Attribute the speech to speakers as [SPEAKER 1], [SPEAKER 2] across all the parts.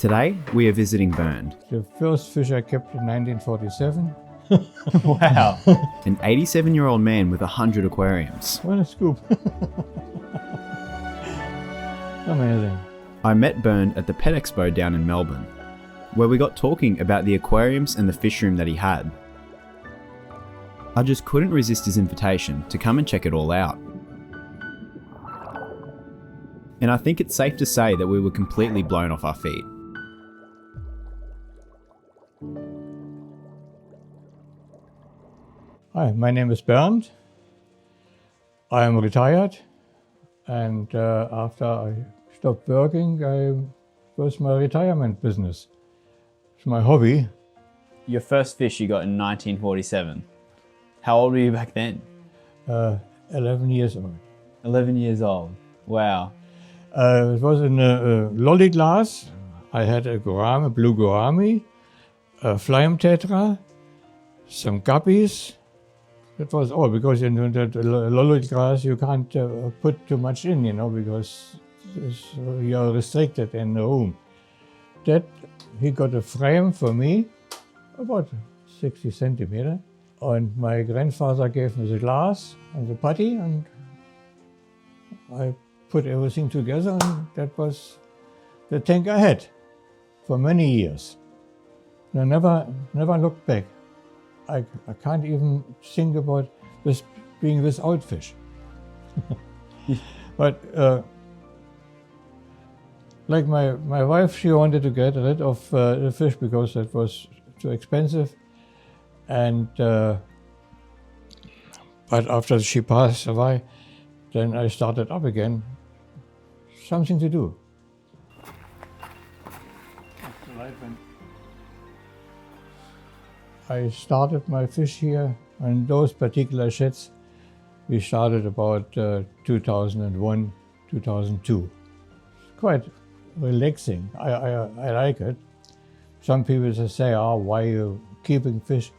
[SPEAKER 1] Today, we are visiting Bernd,
[SPEAKER 2] The first fish I kept in 1947.
[SPEAKER 1] wow, an 87-year-old man with 100 aquariums.
[SPEAKER 2] What a scoop. Amazing.
[SPEAKER 1] I met Bernd at the Pet Expo down in Melbourne, where we got talking about the aquariums and the fish room that he had. I just couldn't resist his invitation to come and check it all out. And I think it's safe to say that we were completely blown off our feet.
[SPEAKER 2] Hi, my name is Bernd. I am retired, and after I stopped working, it was my retirement business. It's my hobby.
[SPEAKER 3] Your first fish you got in 1947. How old were you back then?
[SPEAKER 2] 11 years old.
[SPEAKER 3] 11 years old. Wow.
[SPEAKER 2] It was in a lolly glass. I had a gourami, blue gourami, a flying tetra, some guppies. That was all, because in the lolly glass you can't put too much in, because you are restricted in the room. That he got a frame for me, about 60 centimeter, and my grandfather gave me the glass and the putty, and I put everything together, and that was the tank I had for many years. And I never looked back. I can't even think about this being without fish. But like my wife, she wanted to get rid of the fish because it was too expensive. And but after she passed away, then I started up again. Something to do. I started my fish here, and those particular sheds, we started about 2001, 2002. Quite relaxing. I like it. Some people just say, "Oh, why are you keeping fish?"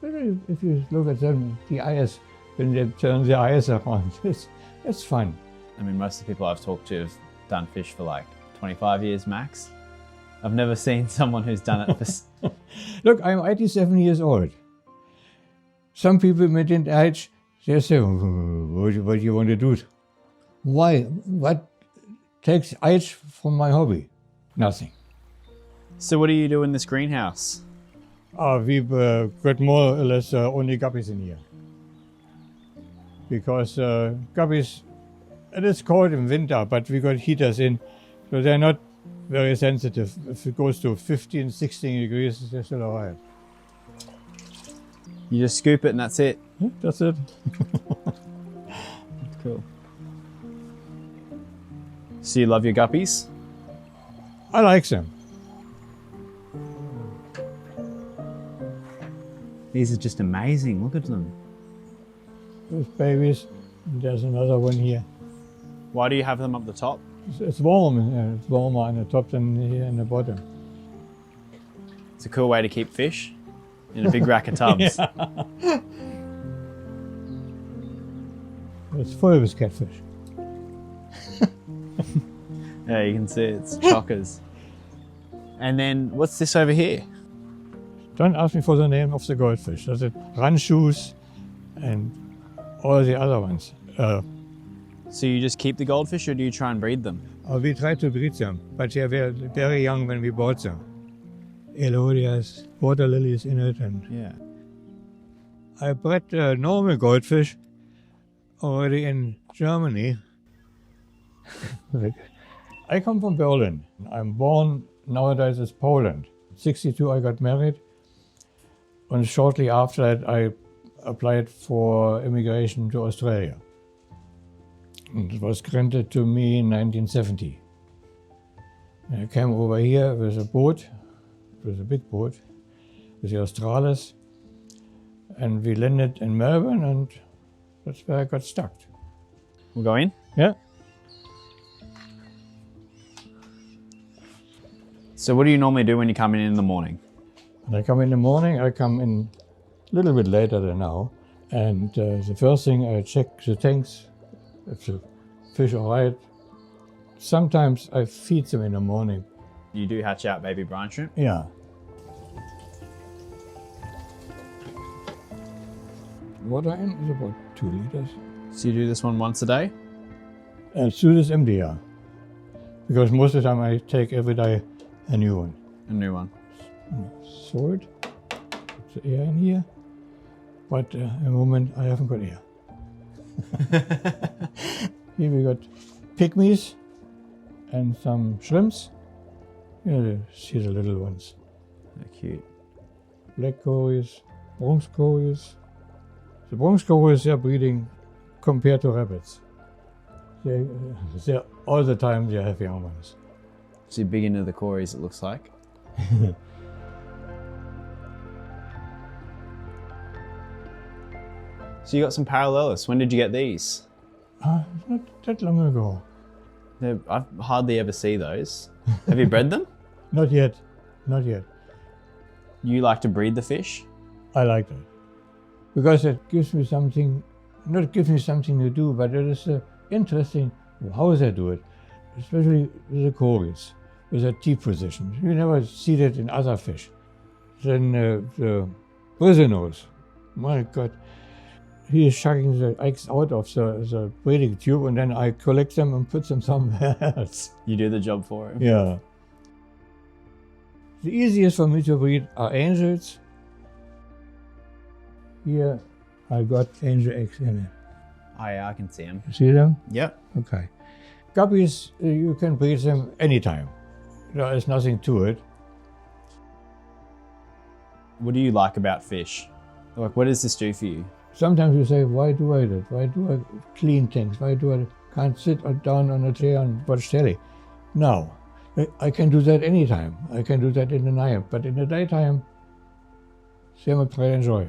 [SPEAKER 2] But if you look at them, the eyes, when they turn their eyes around, it's fun.
[SPEAKER 3] I mean, most of the people I've talked to have done fish for like 25 years max. I've never seen someone who's done it for...
[SPEAKER 2] Look, I'm 87 years old. Some people within age, they say, what do you want to do? Why? What takes age from my hobby? Nothing.
[SPEAKER 3] So what do you do in this greenhouse?
[SPEAKER 2] We've got more or less only guppies in here. Because guppies, it is cold in winter, but we got heaters in, so they're not very sensitive. If it goes to 15, 16 degrees, they're still alright.
[SPEAKER 3] You just scoop it and that's it?
[SPEAKER 2] That's it.
[SPEAKER 3] That's cool. So you love your guppies?
[SPEAKER 2] I like them.
[SPEAKER 3] These are just amazing, look at them.
[SPEAKER 2] Those babies, and there's another one here.
[SPEAKER 3] Why do you have them up the top?
[SPEAKER 2] It's warm. It's warmer on the top than here in the bottom.
[SPEAKER 3] It's a cool way to keep fish in a big rack of tubs.
[SPEAKER 2] Yeah. It's full with catfish.
[SPEAKER 3] Yeah, you can see it's chockers. And then what's this over here?
[SPEAKER 2] Don't ask me for the name of the goldfish. That's it. Ranchus and all the other ones.
[SPEAKER 3] So you just keep the goldfish or do you try and breed them?
[SPEAKER 2] We try to breed them, but they were very young when we bought them. Elodias, water lilies in it. And
[SPEAKER 3] Yeah.
[SPEAKER 2] I bred normal goldfish already in Germany. I come from Berlin. I'm born nowadays in Poland. 62 I got married, and shortly after that I applied for immigration to Australia. And it was granted to me in 1970. And I came over here with a boat, with a big boat, with the Australis, and we landed in Melbourne, and that's where I got stuck.
[SPEAKER 3] We'll go in?
[SPEAKER 2] Yeah.
[SPEAKER 3] So what do you normally do when you come in the morning?
[SPEAKER 2] When I come in the morning, I come in a little bit later than now. And the first thing, I check the tanks, if the fish are right. Sometimes I feed them in the morning,
[SPEAKER 3] You do hatch out baby brine shrimp?
[SPEAKER 2] Yeah. Water in is about 2 liters.
[SPEAKER 3] So you do this one once a day?
[SPEAKER 2] And soon is empty, yeah. Because most of the time I take every day a new one.
[SPEAKER 3] A new one.
[SPEAKER 2] Salt, put the air in here, but at the moment I haven't got air. Here we got pygmies and some shrimps. See the little ones.
[SPEAKER 3] They're cute.
[SPEAKER 2] Black cories, bronze cories. The bronze cories are breeding compared to rabbits. They're all the time they have young ones.
[SPEAKER 3] So you're big into the cories, it looks like. So you got some parallelus. When did you get these?
[SPEAKER 2] Not that long ago.
[SPEAKER 3] I hardly ever see those. Have you bred them?
[SPEAKER 2] Not yet. Not yet.
[SPEAKER 3] You like to breed the fish?
[SPEAKER 2] I like that. Because it gives me something, not gives me something to do, but it is interesting how they do it. Especially with the cories, with a T position. You never see that in other fish. Then the prisoners, my God, he is shucking the eggs out of the breeding tube and then I collect them and put them somewhere else.
[SPEAKER 3] You do the job for him?
[SPEAKER 2] Yeah. The easiest for me to breed are angels. Here I got angel eggs in it.
[SPEAKER 3] Oh yeah, I can see them.
[SPEAKER 2] You see them?
[SPEAKER 3] Yep.
[SPEAKER 2] Okay. Guppies, you can breed them anytime. There is nothing to it.
[SPEAKER 3] What do you like about fish? Like, what does this do for you?
[SPEAKER 2] Sometimes you say, why do I do it? Why do I clean things? Why do I can't sit down on a chair and watch telly? No, I can do that anytime. I can do that in the night, but in the daytime, c'est my pride and joy.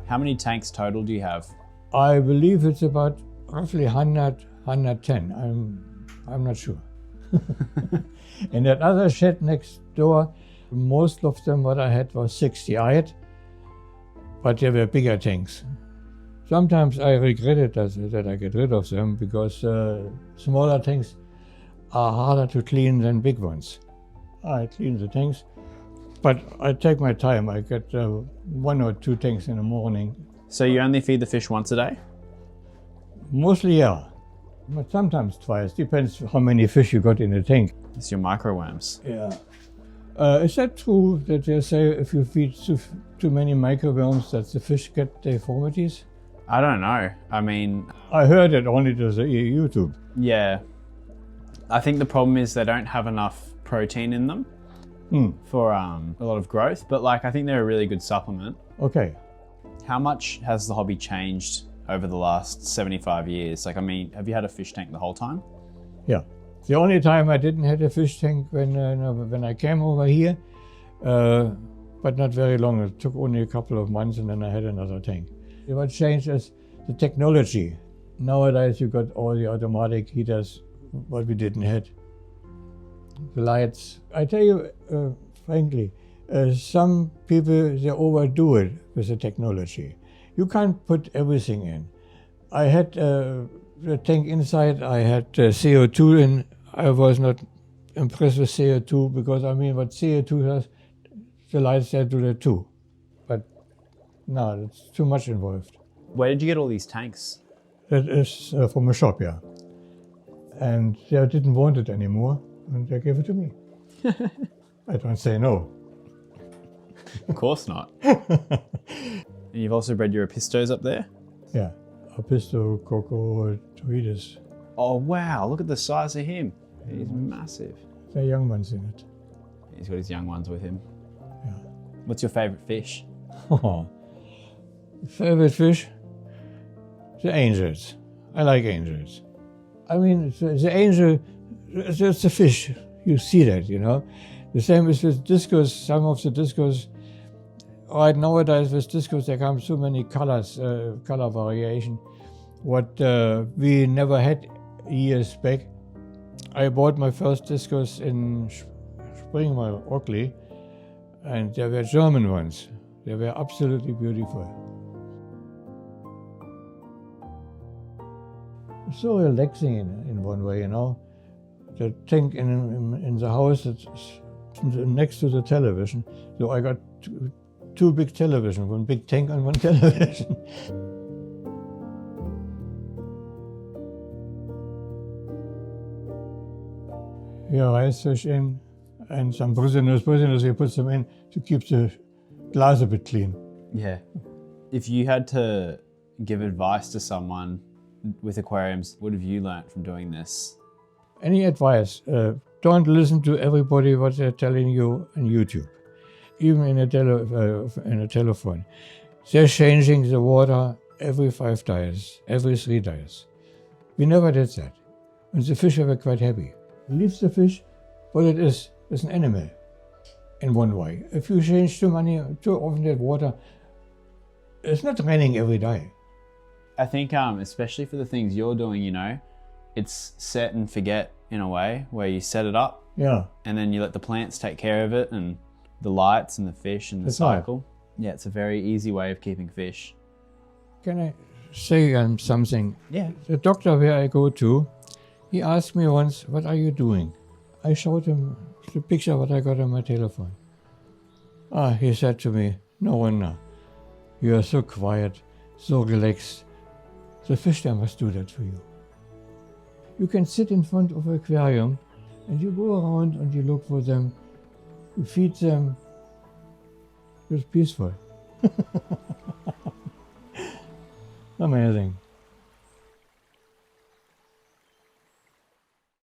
[SPEAKER 3] How many tanks total do you have?
[SPEAKER 2] I believe it's about roughly 100, 110. I'm not sure. In that other shed next door, most of them what I had was 68, but they were bigger tanks. Sometimes I regretted that I get rid of them because smaller tanks are harder to clean than big ones. I clean the tanks, but I take my time. I get 1 or 2 tanks in the morning.
[SPEAKER 3] So you only feed the fish once a day?
[SPEAKER 2] Mostly, yeah. But sometimes twice. Depends how many fish you got in the tank.
[SPEAKER 3] It's your microworms.
[SPEAKER 2] Yeah. Is that true that they say if you feed too many microworms that the fish get deformities?
[SPEAKER 3] I don't know. I mean,
[SPEAKER 2] I heard it only to the YouTube.
[SPEAKER 3] yeah. I think the problem is they don't have enough protein in them for a lot of growth. But like, I think they're a really good supplement.
[SPEAKER 2] Okay.
[SPEAKER 3] How much has the hobby changed over the last 75 years? Like, I mean, have you had a fish tank the whole time?
[SPEAKER 2] Yeah. The only time I didn't have a fish tank when I came over here, but not very long. It took only a couple of months and then I had another tank. What changed is the technology. Nowadays you got all the automatic heaters, what we didn't have. The lights. I tell you frankly, some people, they overdo it with the technology. You can't put everything in. I had the tank inside, I had CO2 in. I was not impressed with CO2 because I mean what CO2 has, the lights there do that too. But no, it's too much involved.
[SPEAKER 3] Where did you get all these tanks?
[SPEAKER 2] That is from a shop, yeah. And they didn't want it anymore and they gave it to me. I don't say no.
[SPEAKER 3] Of course not. And you've also bred your Apistos up there?
[SPEAKER 2] Yeah, Apisto, Coco, Toides.
[SPEAKER 3] Oh wow, look at the size of him. He's massive.
[SPEAKER 2] They're young ones in it.
[SPEAKER 3] He's got his young ones with him.
[SPEAKER 2] Yeah.
[SPEAKER 3] What's your favourite fish?
[SPEAKER 2] Favorite fish? The angels. I like angels. I mean, the angel, it's a fish. You see that, you know. The same is with discos. Some of the discos, right nowadays with discos, there come so many colors, color variation. What we never had years back. I bought my first discos in Springwell, Ockley, and they were German ones. They were absolutely beautiful. so relaxing in one way, you know. The tank in the house it's next to the television, so I got two big television, one big tank and one television. Here rice fish in, and some prisoners, he puts them in to keep the glass a bit clean.
[SPEAKER 3] Yeah. If you had to give advice to someone with aquariums, what have you learnt from doing this?
[SPEAKER 2] Any advice? Don't listen to everybody what they're telling you on YouTube, even in a telephone. They're changing the water every 5 days, every 3 days. We never did that, and the fish were quite happy. Leaves the fish, but it is an animal in one way. If you change too often that water, it's not raining every day.
[SPEAKER 3] I think especially for the things you're doing, you know, it's set and forget in a way where you set it up,
[SPEAKER 2] Yeah,
[SPEAKER 3] and then you let the plants take care of it and the lights and the fish and the
[SPEAKER 2] That's right.
[SPEAKER 3] cycle. Yeah, it's a very easy way of keeping fish.
[SPEAKER 2] can I say something?
[SPEAKER 3] Yeah.
[SPEAKER 2] The doctor where I go to, he asked me once, what are you doing? I showed him the picture what I got on my telephone. He said to me, no wonder. You are so quiet, so relaxed. The fish there must do that for you. You can sit in front of an aquarium and you go around and you look for them, you feed them. It's peaceful. Amazing.